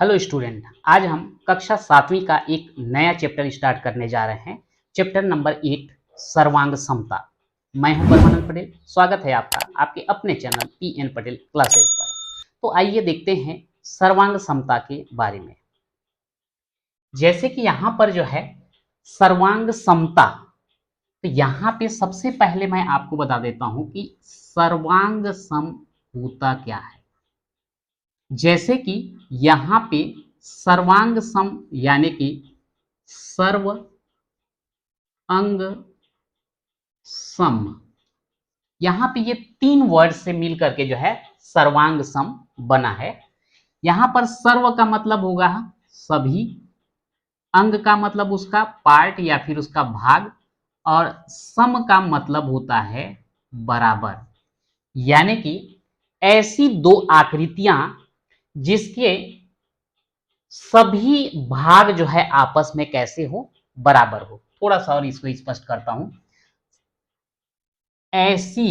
Hello student, आज हम कक्षा 7वीं का एक नया चैप्टर स्टार्ट करने जा रहे हैं। चैप्टर नंबर 8 सर्वांग समता। मैं हूं परमानंद पटेल। स्वागत है आपका आपके अपने चैनल PN पटेल क्लासेस पर। तो आइए देखते हैं सर्वांग समता के बारे में। जैसे कि यहाँ पर जो है सर्वांग समता, तो यहाँ पे सबसे पहले मैं आपको बता देता हूं कि सर्वांग सम होता क्या है। जैसे कि यहाँ पे सर्वांग सम यानी कि सर्व अंग सम, यहाँ पे ये तीन वर्ड से मिल करके जो है सर्वांग सम बना है। यहाँ पर सर्व का मतलब होगा सभी, अंग का मतलब उसका पार्ट या फिर उसका भाग, और सम का मतलब होता है बराबर। यानी कि ऐसी दो आकृतियां जिसके सभी भाग जो है आपस में कैसे हो, बराबर हो। थोड़ा सा और इसको स्पष्ट करता हूं। ऐसी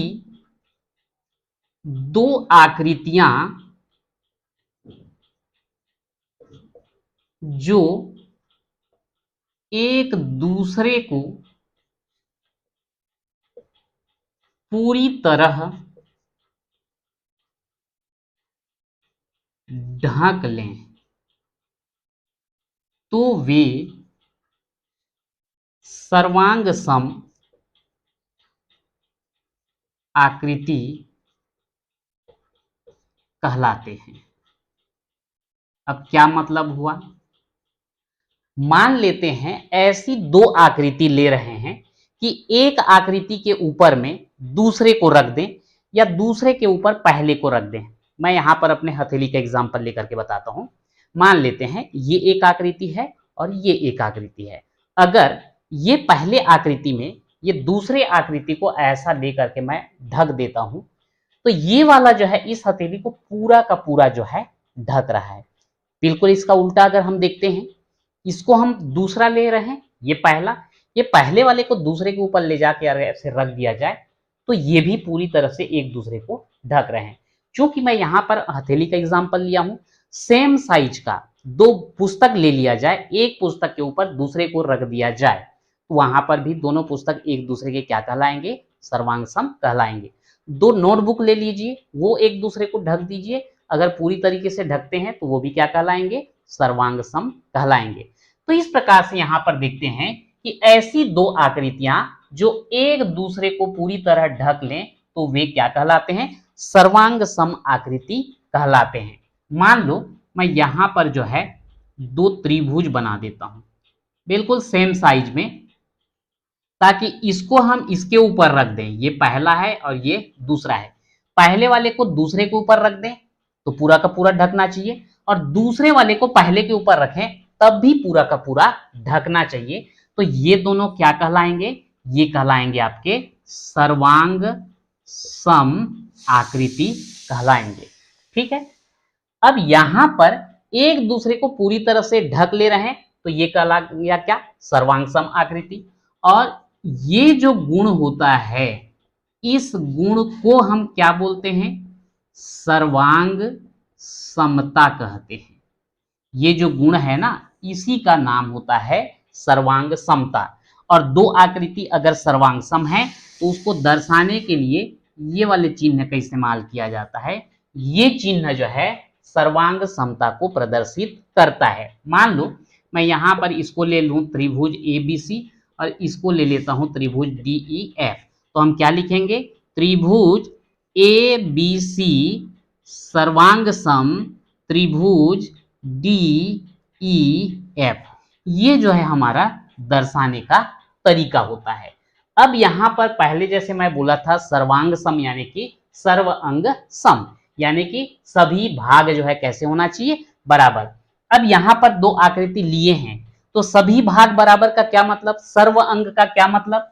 दो आकृतियां जो एक दूसरे को पूरी तरह ढक लें तो वे सर्वांग सम आकृति कहलाते हैं। अब क्या मतलब हुआ, मान लेते हैं ऐसी दो आकृति ले रहे हैं कि एक आकृति के ऊपर में दूसरे को रख दें या दूसरे के ऊपर पहले को रख दें। मैं यहां पर अपने हथेली का एग्जांपल लेकर के बताता हूं। मान लेते हैं ये एक आकृति है और ये एक आकृति है। अगर ये पहले आकृति में ये दूसरे आकृति को ऐसा लेकर के मैं ढक देता हूं, तो ये वाला जो है इस हथेली को पूरा का पूरा जो है ढक रहा है। बिल्कुल इसका उल्टा अगर हम देखते हैं, इसको हम दूसरा ले रहे हैं, ये पहला, ये पहले वाले को दूसरे के ऊपर ले जाके अगर ऐसे रख दिया जाए तो ये भी पूरी तरह से एक दूसरे को ढक रहे हैं। क्योंकि मैं यहां पर हथेली का एग्जांपल लिया हूं, सेम साइज का दो पुस्तक ले लिया जाए, एक पुस्तक के ऊपर दूसरे को रख दिया जाए तो वहां पर भी दोनों पुस्तक एक दूसरे के क्या कहलाएंगे, सर्वांग सम कहलाएंगे। दो नोटबुक ले लीजिए, वो एक दूसरे को ढक दीजिए, अगर पूरी तरीके से ढकते हैं तो वो भी क्या कहलाएंगे, सर्वांग सम कहलाएंगे। तो इस प्रकार से यहां पर देखते हैं कि ऐसी दो आकृतियां जो एक दूसरे को पूरी तरह ढक लें तो वे क्या कहलाते हैं, सर्वांग सम आकृति कहलाते हैं। मान लो मैं यहां पर जो है दो त्रिभुज बना देता हूं बिल्कुल सेम साइज में, ताकि इसको हम इसके ऊपर रख दें। ये पहला है और ये दूसरा है। पहले वाले को दूसरे के ऊपर रख दें तो पूरा का पूरा ढकना चाहिए, और दूसरे वाले को पहले के ऊपर रखें तब भी पूरा का पूरा ढकना चाहिए। तो ये दोनों क्या कहलाएंगे, ये कहलाएंगे आपके सर्वांग सम आकृति कहलाएंगे। ठीक है। अब यहां पर एक दूसरे को पूरी तरह से ढक ले रहे हैं तो ये कहला गया क्या, सर्वांग सम आकृति। और ये जो गुण होता है, इस गुण को हम क्या बोलते हैं, सर्वांग समता कहते हैं। ये जो गुण है ना, इसी का नाम होता है सर्वांग समता। और दो आकृति अगर सर्वांग सम है तो उसको दर्शाने के लिए ये वाले चिन्ह का इस्तेमाल किया जाता है। ये चिन्ह जो है सर्वांग समता को प्रदर्शित करता है। मान लो मैं यहां पर इसको ले लूं त्रिभुज ABC और इसको ले लेता हूं त्रिभुज DEF, तो हम क्या लिखेंगे, त्रिभुज ABC सर्वांग सम त्रिभुज DEF। ये जो है हमारा दर्शाने का तरीका होता है। अब यहां पर पहले जैसे मैं बोला था सर्वांग सम यानी कि सर्व अंग सम, यानी कि सभी भाग जो है कैसे होना चाहिए, बराबर। अब यहां पर दो आकृति लिए हैं तो सभी भाग बराबर का क्या मतलब, सर्व अंग का क्या मतलब,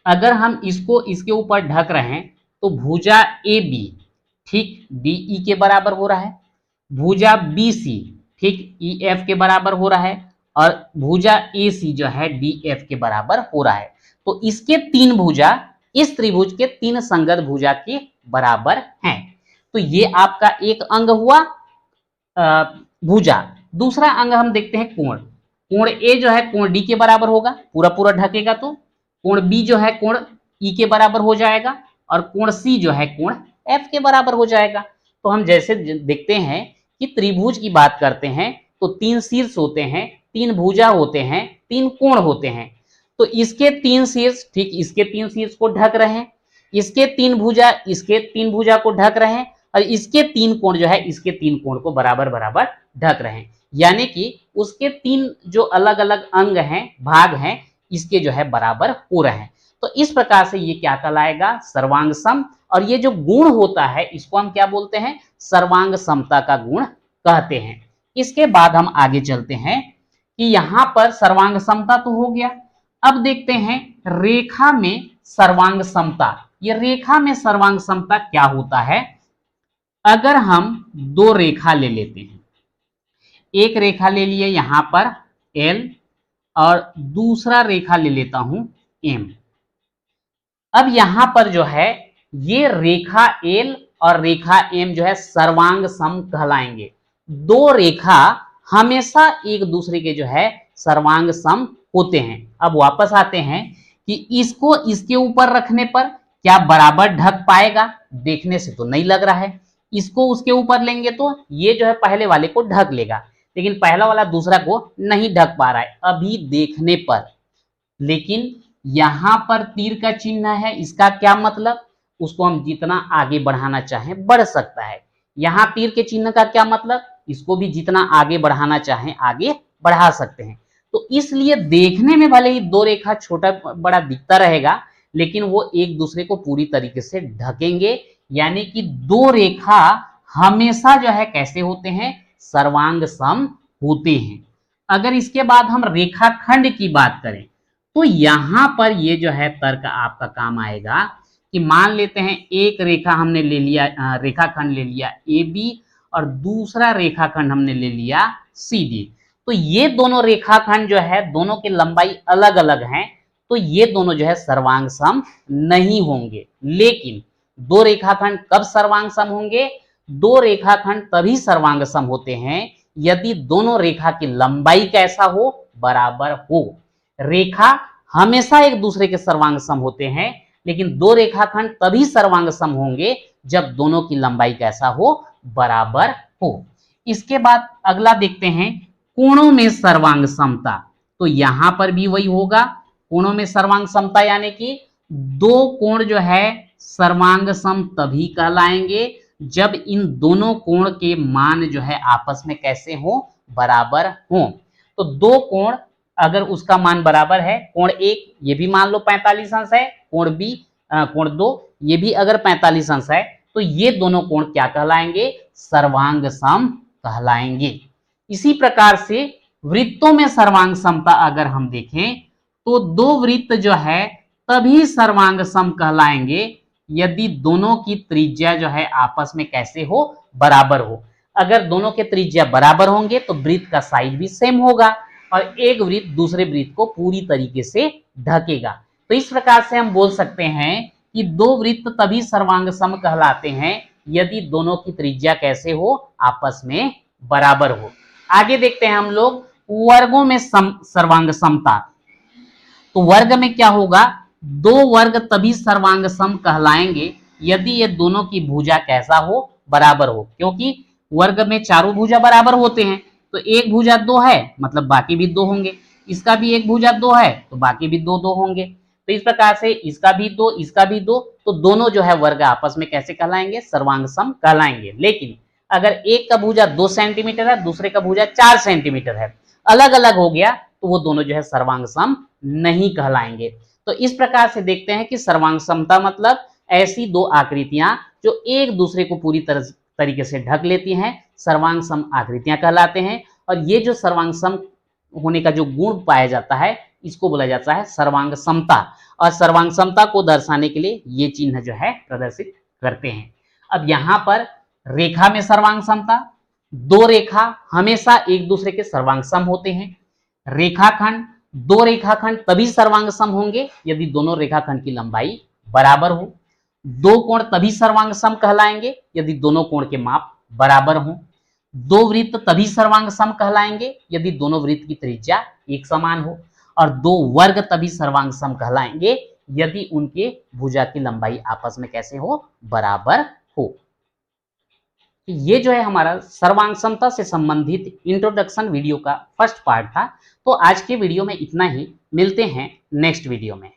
अगर हम इसको इसके ऊपर ढक रहे हैं तो भुजा AB ठीक DE के बराबर हो रहा है, भुजा BC ठीक EF के बराबर हो रहा है, और भुजा AC जो है DF के बराबर हो रहा है। तो इसके तीन भुजा इस त्रिभुज के तीन संगत भुजा के बराबर हैं। तो ये आपका एक अंग हुआ भुजा। दूसरा अंग हम देखते हैं कोण। कोण ए जो है कोण डी के बराबर होगा, पूरा पूरा ढकेगा तो। कोण बी जो है कोण ई के बराबर हो जाएगा, और कोण सी जो है कोण एफ के बराबर हो जाएगा। तो हम जैसे देखते हैं कि त्रिभुज की बात करते हैं तो 3 शीर्ष होते हैं, 3 भुजा होते हैं, 3 कोण होते हैं। तो इसके 3 शीर्ष ठीक इसके 3 शीर्ष को ढक रहे हैं, इसके 3 भुजा इसके 3 भुजा को ढक रहे हैं, और इसके 3 कोण जो है इसके 3 कोण को बराबर बराबर ढक रहे हैं। यानी कि उसके 3 जो अलग अलग अंग हैं, भाग हैं, इसके जो है बराबर हो रहे हैं। तो इस प्रकार से ये क्या कहलाएगा? सर्वांग सम। और ये जो गुण होता है इसको हम क्या बोलते हैं? सर्वांग समता का गुण कहते हैं। इसके बाद हम आगे चलते हैं कि यहां पर सर्वांग समता तो हो गया। अब देखते हैं रेखा में सर्वांग समता। ये रेखा में सर्वांग समता क्या होता है? अगर हम 2 रेखा ले लेते हैं, एक रेखा ले लिए यहां पर L और दूसरा रेखा ले लेता हूं M। अब यहां पर जो है ये रेखा L और रेखा M जो है सर्वांग सम कहलाएंगे। 2 रेखा हमेशा एक दूसरे के जो है सर्वांग सम होते हैं। अब वापस आते हैं कि इसको इसके ऊपर रखने पर क्या बराबर ढक पाएगा? देखने से तो नहीं लग रहा है। इसको उसके ऊपर लेंगे तो ये जो है पहले वाले को ढक लेगा, लेकिन पहला वाला दूसरा को नहीं ढक पा रहा है अभी देखने पर। लेकिन यहां पर तीर का चिन्ह है, इसका क्या मतलब? उसको हम जितना आगे बढ़ाना चाहें बढ़ सकता है। यहां तीर के चिन्ह का क्या मतलब? इसको भी जितना आगे बढ़ाना चाहें आगे बढ़ा सकते हैं। तो इसलिए देखने में भले ही 2 रेखा छोटा बड़ा दिखता रहेगा, लेकिन वो एक दूसरे को पूरी तरीके से ढकेंगे। यानी कि 2 रेखा हमेशा जो है कैसे होते हैं? सर्वांग सम होते हैं। अगर इसके बाद हम रेखाखंड की बात करें तो यहां पर ये जो है तर्क आपका काम आएगा कि मान लेते हैं एक रेखा हमने ले लिया, रेखाखंड ले लिया AB, और दूसरा रेखाखंड हमने ले लिया CD। तो ये दोनों रेखाखंड जो है दोनों की लंबाई अलग अलग हैं, तो ये दोनों जो है सर्वांग सम नहीं होंगे। लेकिन 2 रेखाखंड कब सर्वांग सम होंगे? 2 रेखाखंड तभी सर्वांग सम होते हैं यदि दोनों रेखा की लंबाई कैसा हो? बराबर हो। रेखा हमेशा एक दूसरे के सर्वांग सम होते हैं, लेकिन 2 रेखाखंड तभी सर्वांग सम होंगे जब दोनों की लंबाई कैसा हो? बराबर हो। इसके बाद अगला देखते हैं कोणों में सर्वांग समता। तो यहां पर भी वही होगा, कोणों में सर्वांग समता यानी कि 2 कोण जो है सर्वांग सम तभी कहलाएंगे जब इन दोनों कोण के मान जो है आपस में कैसे हो? बराबर हो। तो 2 कोण अगर उसका मान बराबर है, कोण 1 ये भी मान लो 45 अंश है, कोण B कोण 2 ये भी अगर 45 अंश है, तो ये दोनों कोण क्या कहलाएंगे? सर्वांग सम कहलाएंगे। इसी प्रकार से वृत्तों में सर्वांग समता अगर हम देखें तो 2 वृत्त जो है तभी सर्वांग सम कहलाएंगे यदि दोनों की त्रिज्या जो है आपस में कैसे हो? बराबर हो। अगर दोनों के त्रिज्या बराबर होंगे तो वृत्त का साइज भी सेम होगा और एक वृत्त दूसरे वृत्त को पूरी तरीके से ढकेगा। तो इस प्रकार से हम बोल सकते हैं कि 2 वृत्त तभी सर्वांग सम कहलाते हैं यदि दोनों की त्रिज्या कैसे हो? आपस में बराबर हो। आगे देखते हैं हम लोग वर्गों में सर्वांग समता। तो वर्ग में क्या होगा? 2 वर्ग तभी सर्वांग सम कहलाएंगे यदि ये दोनों की भुजा कैसा हो? बराबर हो। क्योंकि वर्ग में चारों भुजा बराबर होते हैं, तो एक भुजा 2 है मतलब बाकी भी 2 होंगे, इसका भी एक भुजा 2 है तो बाकी भी 2 होंगे। तो इस प्रकार से इसका भी 2 इसका भी 2, तो दोनों जो है वर्ग आपस में कैसे कहलाएंगे? सर्वांग सम कहलाएंगे। लेकिन अगर एक का भुजा 2 सेंटीमीटर है, दूसरे का भुजा 4 सेंटीमीटर है, अलग अलग हो गया, तो वो दोनों जो है सर्वांग सम नहीं कहलाएंगे। तो इस प्रकार से देखते हैं कि सर्वांग समता मतलब ऐसी 2 आकृतियां जो एक दूसरे को पूरी तरीके से ढक लेती हैं, सर्वांग सम आकृतियां कहलाते हैं। और ये जो सर्वांग सम होने का जो गुण पाया जाता है इसको बोला जाता है सर्वांग समता। और सर्वांग समता को दर्शाने के लिए ये चिन्ह जो है प्रदर्शित करते हैं। अब यहां पर रेखा में सर्वांग समता, 2 रेखा हमेशा एक दूसरे के सर्वांग सम होते हैं। रेखाखंड, 2 रेखाखंड तभी सर्वांग सम होंगे यदि दोनों रेखाखंड की लंबाई बराबर हो। 2 कोण तभी सर्वांग सम कहलाएंगे यदि दोनों कोण के माप बराबर हों। दो वृत्त तभी सर्वांग सम कहलाएंगे यदि दोनों वृत्त की त्रिज्या एक समान हो, और दो वर्ग तभी सर्वांग सम कहलाएंगे यदि उनके भुजा की लंबाई आपस में कैसे हो, बराबर हो। ये जो है हमारा सर्वांग समता से संबंधित इंट्रोडक्शन वीडियो का फर्स्ट पार्ट था। तो आज के वीडियो में इतना ही, मिलते हैं नेक्स्ट वीडियो में।